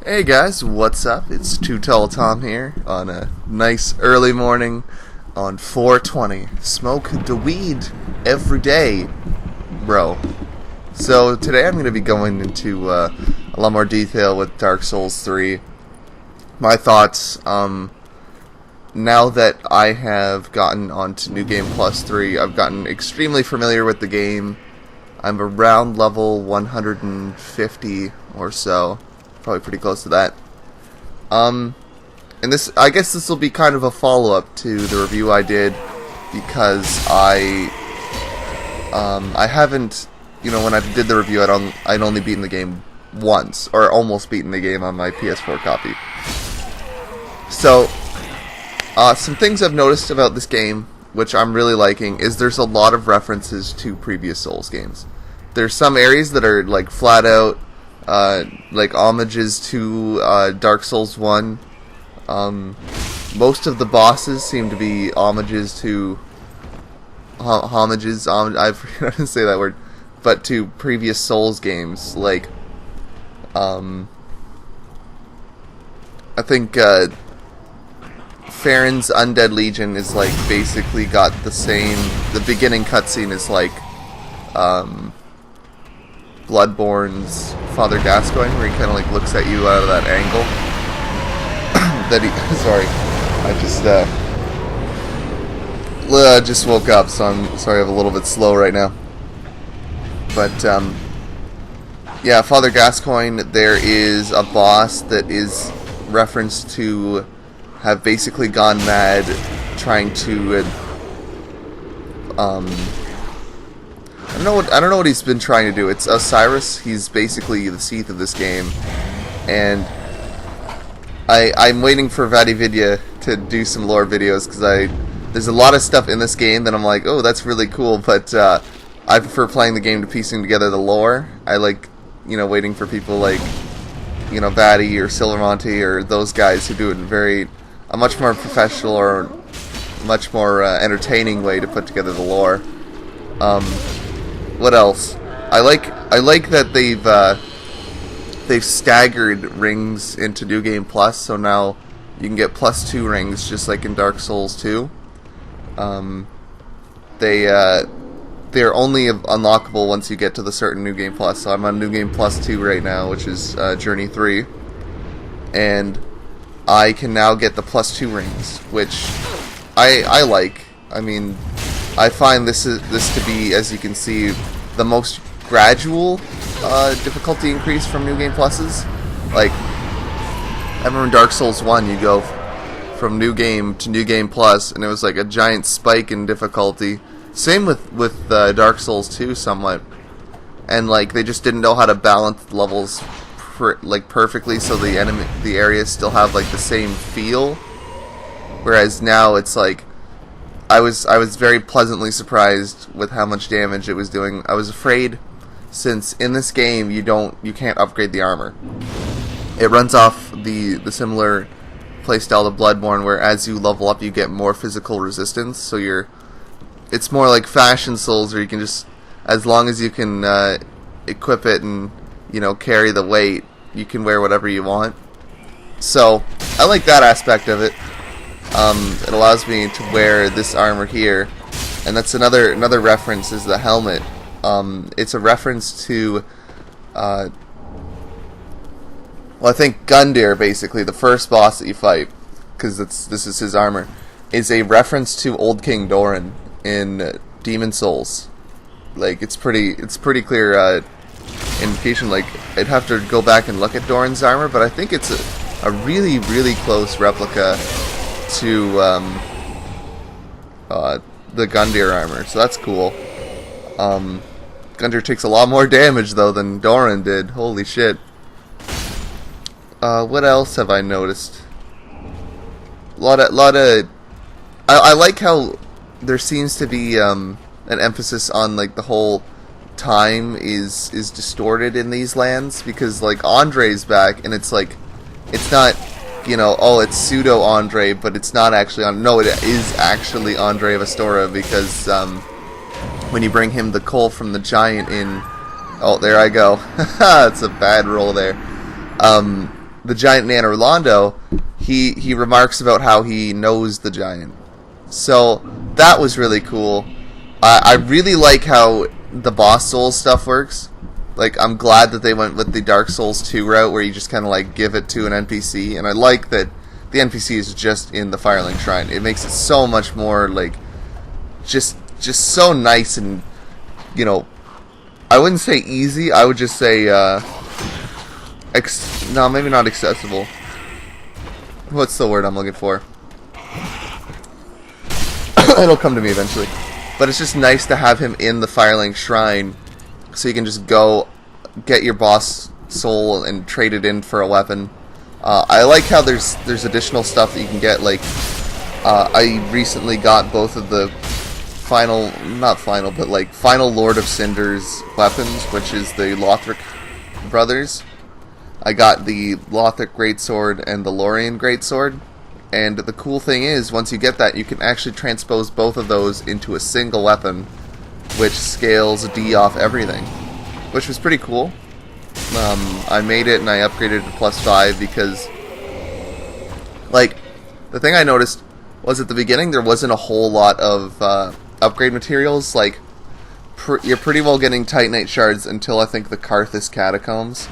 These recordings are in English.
Hey guys, what's up? It's Too Tall Tom here on a nice early morning on 420. Smoke the weed every day, bro. So today I'm going to be going into a lot more detail with Dark Souls 3. My thoughts, now that I have gotten onto New Game Plus 3, I've gotten extremely familiar with the game. I'm around level 150 or so. Probably pretty close to that. And I guess this will be kind of a follow-up to the review I did, because I haven't, when I did the review, I'd only beaten the game once, or almost beaten the game on my PS4 copy. So, some things I've noticed about this game, which I'm really liking, is there's a lot of references to previous Souls games. There's some areas that are like flat out like homages to Dark Souls 1. Most of the bosses seem to be homages to I forgot how to say that word, but to previous Souls games. Like I think Farron's Undead Legion is like basically got the beginning cutscene is like Bloodborne's Father Gascoigne, where he kind of like looks at you out of that angle. I just woke up, so I'm sorry I'm a little bit slow right now. But yeah, Father Gascoigne, there is a boss that is referenced to have basically gone mad trying to I don't know what he's been trying to do. It's Osiris. He's basically the Seath of this game, and I'm waiting for VatiVidya to do some lore videos, because there's a lot of stuff in this game that I'm like, oh, that's really cool, but I prefer playing the game to piecing together the lore. I like, waiting for people like, Vati or Silvermonte or those guys who do it in a much more professional or much more entertaining way to put together the lore. What else? I like that they've staggered rings into New Game Plus, so now you can get +2 rings just like in Dark Souls 2. They're only unlockable once you get to the certain New Game Plus. So I'm on New Game Plus 2 right now, which is Journey 3, and I can now get the +2 rings, which I like. I mean, I find this to be, as you can see, the most gradual difficulty increase from New Game Pluses. Like, I remember in Dark Souls 1, you go from New Game to New Game Plus, and it was like a giant spike in difficulty. Same with Dark Souls 2 somewhat. And like, they just didn't know how to balance the levels perfectly, so the areas still have like the same feel. Whereas now it's like, I was very pleasantly surprised with how much damage it was doing. I was afraid, since in this game you can't upgrade the armor. It runs off the similar playstyle to Bloodborne, where as you level up you get more physical resistance. So it's more like Fashion Souls, where you can just, as long as you can equip it and carry the weight, you can wear whatever you want. So I like that aspect of it. It allows me to wear this armor here, and that's another reference is the helmet. It's a reference to, I think Gundyr, basically the first boss that you fight, because this is his armor, is a reference to Old King Doran in Demon Souls. Like, it's pretty clear indication. Like, I'd have to go back and look at Doran's armor, but I think it's a really, really close replica to the Gundyr armor, so that's cool. Gundyr takes a lot more damage though than Doran did. Holy shit. What else have I noticed? I like how there seems to be an emphasis on like the whole time is distorted in these lands, because like Andre's back, and it's like, it's not, it's pseudo Andre, but it's not actually no, it is actually Andre of Astora, because when you bring him the coal from the giant in, oh, there I go. It's a bad roll there. the giant man Orlando, he remarks about how he knows the giant. So that was really cool. I really like how the boss soul stuff works. Like, I'm glad that they went with the Dark Souls 2 route where you just kind of like give it to an NPC, and I like that the NPC is just in the Firelink Shrine. It makes it so much more like just so nice, and you know, I wouldn't say easy. I would just say no, maybe not accessible. What's the word I'm looking for? It'll come to me eventually. But it's just nice to have him in the Firelink Shrine, so you can just go get your boss soul and trade it in for a weapon. I like how there's additional stuff that you can get. Like, I recently got both of the final Lord of Cinder's weapons, which is the Lothric brothers. I got the Lothric Greatsword and the Lorien Greatsword. And the cool thing is, once you get that, you can actually transpose both of those into a single weapon, which scales D off everything, which was pretty cool. I made it and I upgraded to +5 because, like, the thing I noticed was at the beginning there wasn't a whole lot of upgrade materials. Like, you're pretty well getting Titanite shards until I think the Karthus Catacombs.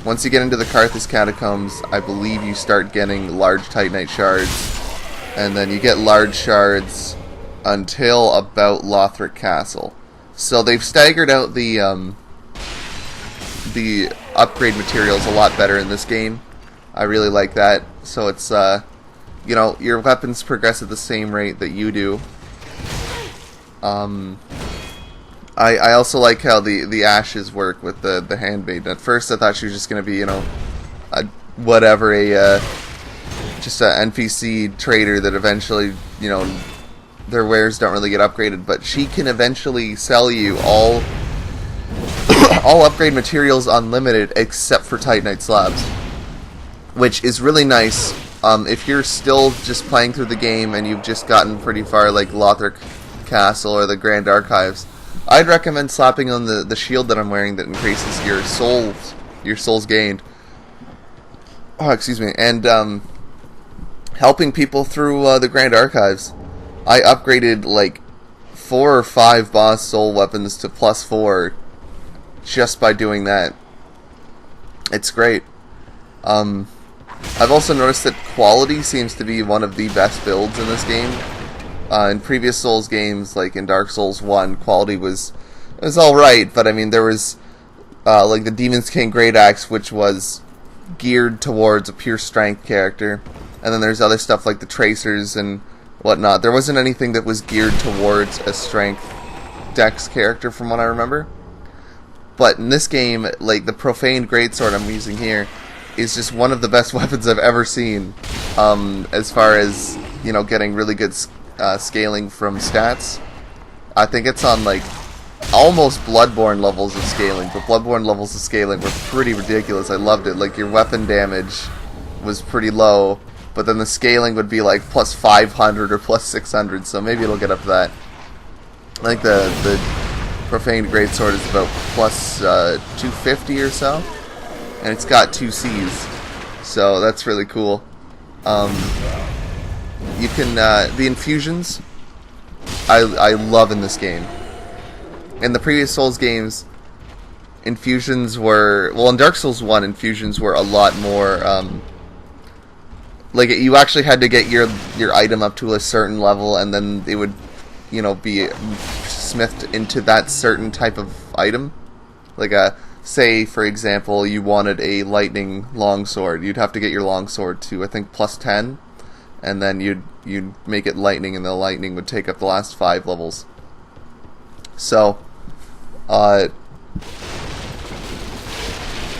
Once you get into the Karthus Catacombs, I believe you start getting large Titanite shards, and then you get large shards until about Lothric Castle. So they've staggered out the upgrade materials a lot better in this game. I really like that. So it's you know, your weapons progress at the same rate that you do. I also like how the ashes work with the handmaiden. At first I thought she was just going to be, you know, just an NPC trader that eventually, you know, their wares don't really get upgraded, but she can eventually sell you all upgrade materials unlimited except for Titanite slabs, which is really nice. If you're still just playing through the game and you've just gotten pretty far, like Lothric Castle or the Grand Archives, I'd recommend slapping on the shield that I'm wearing that increases your souls gained. Oh, excuse me. And helping people through the Grand Archives. I upgraded like 4 or 5 boss soul weapons to +4 just by doing that. It's great. I've also noticed that quality seems to be one of the best builds in this game. In previous Souls games, like in Dark Souls 1, quality was alright, but I mean, there was like the Demon's King Great Axe, which was geared towards a pure strength character, and then there's other stuff like the Tracers and whatnot. There wasn't anything that was geared towards a strength dex character from what I remember. But in this game, like the Profaned Greatsword I'm using here is just one of the best weapons I've ever seen, as far as, you know, getting really good scaling from stats. I think it's on like almost Bloodborne levels of scaling, but Bloodborne levels of scaling were pretty ridiculous. I loved it. Like, your weapon damage was pretty low, but then the scaling would be like +500 or +600, so maybe it'll get up to that. I think the Profaned Greatsword is about +250 or so, and it's got 2 Cs, so that's really cool. You can, the infusions, I love in this game. In the previous Souls games, infusions were, well, in Dark Souls 1, infusions were a lot more, like, you actually had to get your item up to a certain level, and then it would, you know, be smithed into that certain type of item. Like, say, for example, you wanted a lightning longsword, you'd have to get your longsword to, I think, +10, and then you'd make it lightning, and the lightning would take up the last 5 levels. So,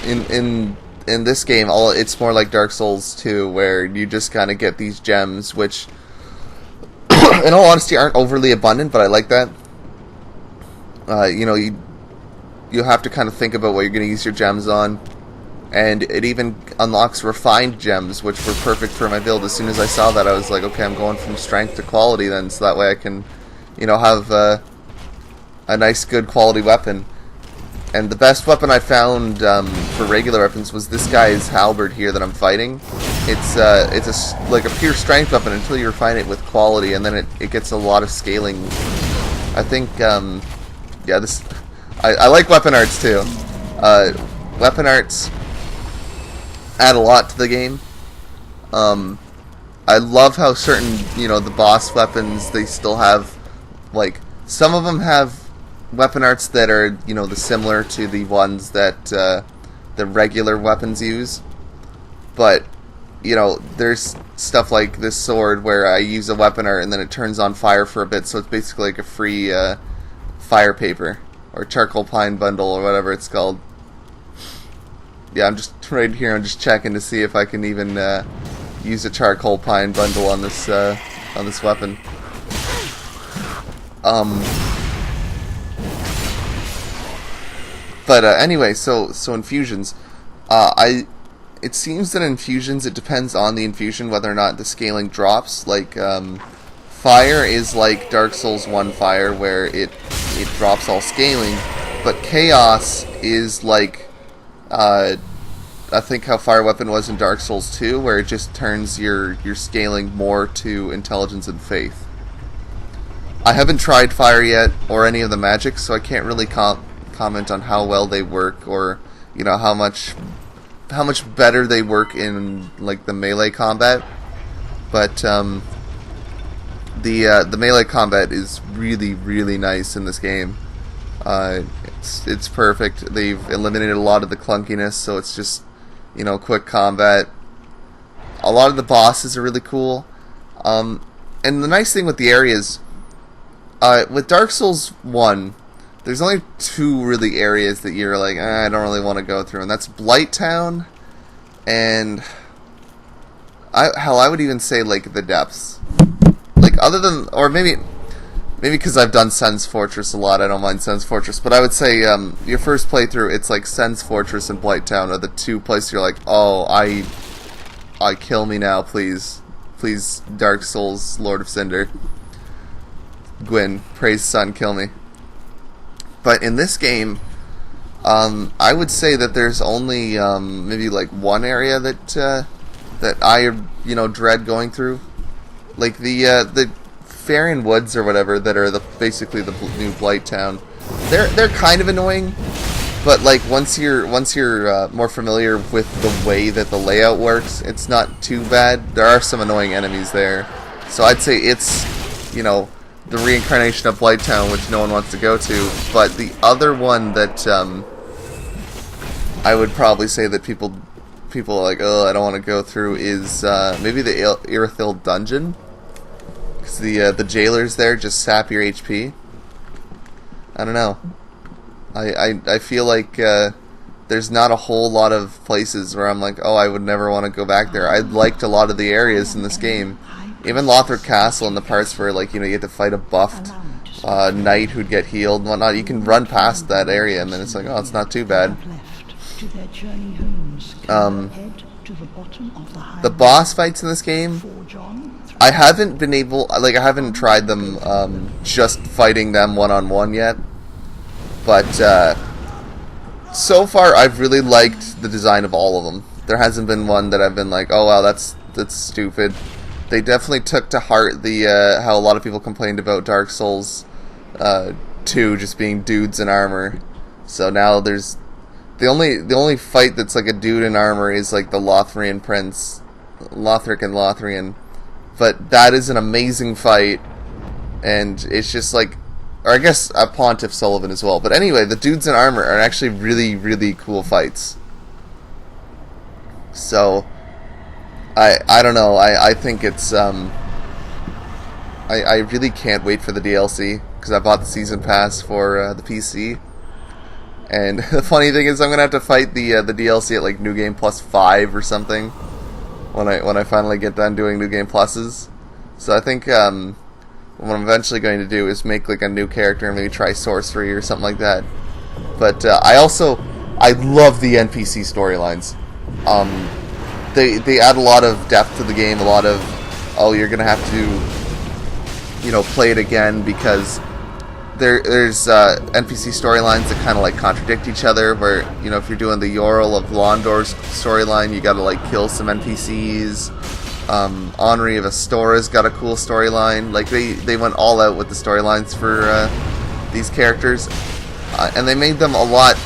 in this game, it's more like Dark Souls 2, where you just kind of get these gems, which, in all honesty, aren't overly abundant, but I like that. You know, you have to kind of think about what you're going to use your gems on. And it even unlocks refined gems, which were perfect for my build. As soon as I saw that, I was like, okay, I'm going from strength to quality then, so that way I can, you know, have a nice, good quality weapon. And the best weapon I found for regular weapons was this guy's halberd here that I'm fighting. It's like a pure strength weapon until you refine it with quality, and then it gets a lot of scaling. I think, yeah, this... I like weapon arts too. Weapon arts add a lot to the game. I love how certain, the boss weapons, they still have, like, some of them have weapon arts that are, the similar to the ones that the regular weapons use. But, there's stuff like this sword where I use a weapon art and then it turns on fire for a bit, so it's basically like a free fire paper or charcoal pine bundle or whatever it's called. Yeah, I'm just right here, I'm just checking to see if I can even use a charcoal pine bundle on this weapon. But anyway, so infusions. It seems that infusions, it depends on the infusion whether or not the scaling drops. Like fire is like Dark Souls 1 fire, where it drops all scaling, but chaos is like I think how fire weapon was in Dark Souls 2, where it just turns your scaling more to intelligence and faith. I haven't tried fire yet or any of the magics, so I can't really comment on how well they work, or how much better they work in like the melee combat. But the melee combat is really, really nice in this game. It's perfect. They've eliminated a lot of the clunkiness, so it's just quick combat. A lot of the bosses are really cool. And the nice thing with the areas, with Dark Souls 1, there's only 2 really areas that you're like, I don't really want to go through, and that's Blight Town and I would even say like the depths. Like other than, or maybe because I've done Sen's Fortress a lot, I don't mind Sen's Fortress, but I would say your first playthrough, it's like Sen's Fortress and Blight Town are the 2 places you're like, oh, I kill me now, please, Dark Souls, Lord of Cinder, Gwyn, praise sun, kill me. But in this game, I would say that there's only maybe like 1 area that I dread going through, like the Faerin Woods or whatever that are basically the new Blight Town. They're kind of annoying, but like once you're more familiar with the way that the layout works, it's not too bad. There are some annoying enemies there, so I'd say it's the reincarnation of Blight Town, which no one wants to go to. But the other one that I would probably say that people are like, oh, I don't want to go through, is maybe the Irithyll dungeon. Because the jailers there just sap your HP. I don't know. I feel like there's not a whole lot of places where I'm like, oh, I would never want to go back there. I liked a lot of the areas in this game. Even Lothric Castle and the parts where, like, you have to fight a buffed knight who'd get healed and whatnot, you can run past that area and then it's like, oh, it's not too bad. The boss fights in this game, I haven't been able, like, I haven't tried them just fighting them one-on-one yet, but so far I've really liked the design of all of them. There hasn't been one that I've been like, oh wow, that's stupid. They definitely took to heart the how a lot of people complained about Dark Souls 2 just being dudes in armor. So now there's the only fight that's like a dude in armor is like the Lothrian Prince, Lothric and Lothrian. But that is an amazing fight, and it's just like, or I guess a Pontiff Sullivan as well. But anyway, the dudes in armor are actually really, really cool fights. So I don't know. I think it's I really can't wait for the DLC because I bought the season pass for the PC. And the funny thing is, I'm gonna have to fight the DLC at like New Game Plus 5 or something when I finally get done doing New Game Pluses. So I think what I'm eventually going to do is make like a new character and maybe try sorcery or something like that. But I love the NPC storylines. They add a lot of depth to the game, a lot of, oh, you're gonna have to, play it again because there's NPC storylines that kind of like contradict each other. Where if you're doing the Yorl of Londor's storyline, you got to like kill some NPCs. Henri of Astora's got a cool storyline. Like they went all out with the storylines for these characters, and they made them a lot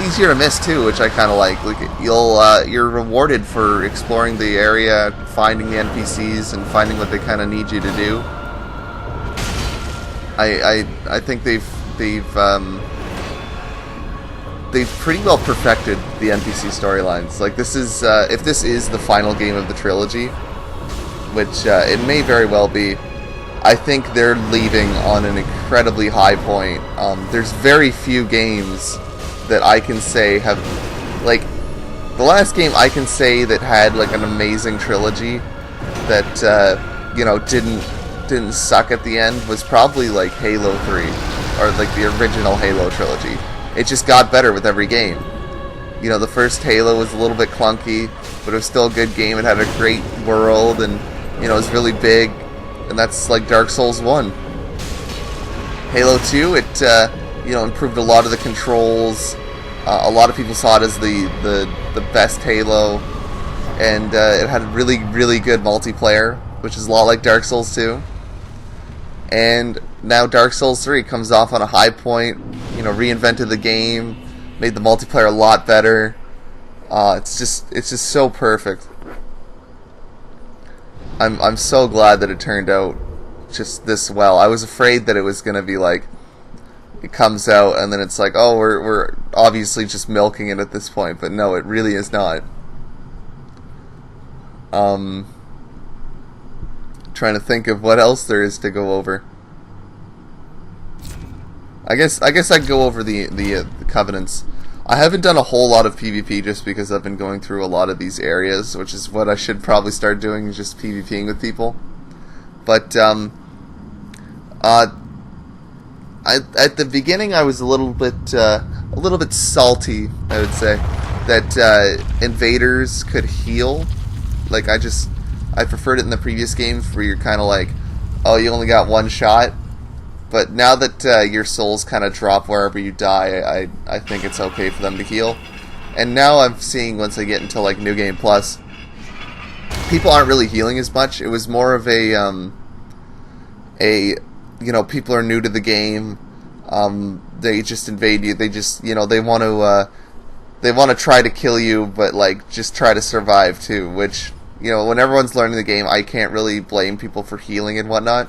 easier to miss too, which I kind of like. Like you're rewarded for exploring the area, finding the NPCs, and finding what they kind of need you to do. I think they've pretty well perfected the NPC storylines. Like this is if this is the final game of the trilogy, which it may very well be, I think they're leaving on an incredibly high point. There's very few games that I can say have, like, the last game I can say that had like an amazing trilogy that didn't suck at the end was probably like Halo 3 or like the original Halo trilogy. It just got better with every game. The first Halo was a little bit clunky, but it was still a good game. It had a great world, and it was really big, and that's like Dark Souls 1. Halo 2, it improved a lot of the controls. A lot of people saw it as the best Halo, and it had really, really good multiplayer, which is a lot like Dark Souls 2. And now Dark Souls 3 comes off on a high point, reinvented the game, made the multiplayer a lot better. It's just so perfect. I'm so glad that it turned out just this well. I was afraid that it was going to be like, it comes out and then it's like, oh, we're obviously just milking it at this point, but no, it really is not. Trying to think of what else there is to go over. I guess I'd go over the covenants. I haven't done a whole lot of PvP just because I've been going through a lot of these areas, which is what I should probably start doing, is just PvPing with people. But at the beginning, I was a little bit salty, I would say, that invaders could heal. Like I preferred it in the previous games where you're kind of like, oh, you only got one shot. But now that your souls kind of drop wherever you die, I think it's okay for them to heal. And now I'm seeing, once I get into like New Game Plus, people aren't really healing as much. It was more of people are new to the game. They just invade you. They just they want to try to kill you, but like just try to survive too. Which when everyone's learning the game, I can't really blame people for healing and whatnot.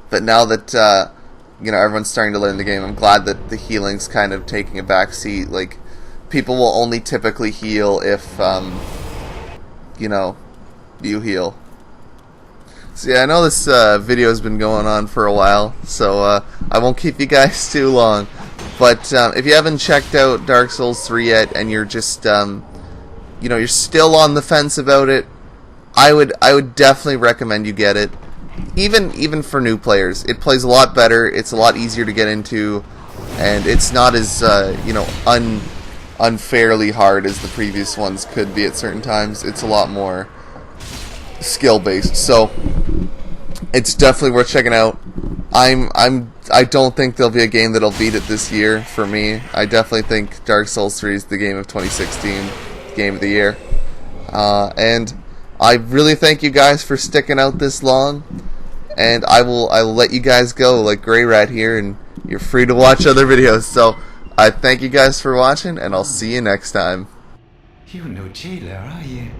But now that everyone's starting to learn the game, I'm glad that the healing's kind of taking a back seat. Like, people will only typically heal if you heal. So yeah, I know this video has been going on for a while, so I won't keep you guys too long. But if you haven't checked out Dark Souls 3 yet, and you're just you're still on the fence about it, I would definitely recommend you get it. Even for new players, it plays a lot better. It's a lot easier to get into, and it's not as unfairly hard as the previous ones could be at certain times. It's a lot more skill based, so it's definitely worth checking out. I don't think there'll be a game that'll beat it this year for me. I definitely think Dark Souls 3 is the game of 2016, game of the year, and I really thank you guys for sticking out this long, and I will let you guys go like Grey Rat here, and you're free to watch other videos. So I thank you guys for watching, and I'll see you next time. You're no jailer, are you?